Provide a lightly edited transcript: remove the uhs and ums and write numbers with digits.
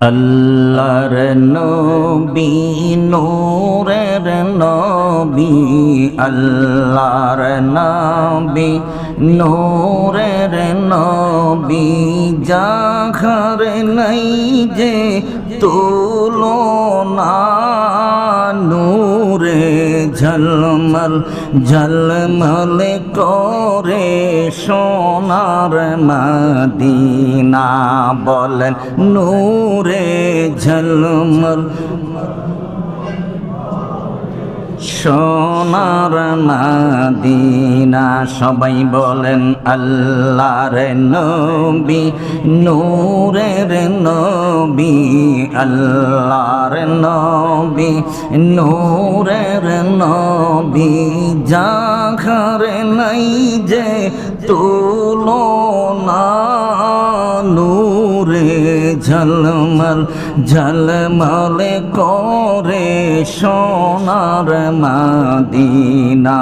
আল্লাহর নবী নূরের নবী, আল্লাহর নবী নূরের নবী, যাহার নাই যে তুলনা, নূরে ঝলমল ঝলমল করে সোনার মদিনা। বলেন নূরে ঝলমল সোনার মদিনা। সবাই বলেন আল্লাহর নবী নূরের নবী, আল্লাহর নবী নূরের নবী, যাহার নাই যে তুলনা, নূরে ঝলমল ঝলমল করে সোনার মদিনা।